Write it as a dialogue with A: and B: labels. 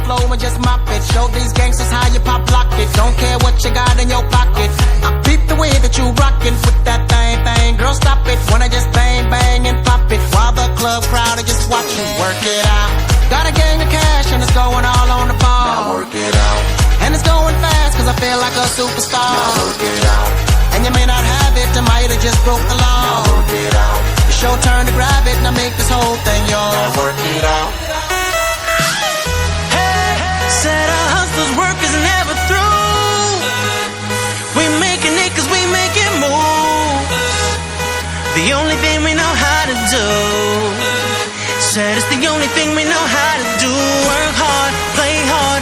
A: flow and just mop it. Show these gangsters how you pop lock it. Don't care what you got in your pocket. I peep the way that you rockin' with that thing. Girl, stop it. Wanna just bang, bang and pop it. While the club crowd are just watching. Work it out. Got a gang of cash and it's going all on the ball.
B: Now work it out.
A: And it's going fast cause I feel like a superstar.
B: Now work it out.
A: And you may not have it, I might have just broke the law.
B: Now work it out.
A: It's your turn to grab it, now make this whole thing yours.
B: Now work it out.
A: Hey, said our hustler's work is never through. We making it cause we make it move. The only thing we know how to do. Said it's the only thing we know how to do. Work hard, play hard,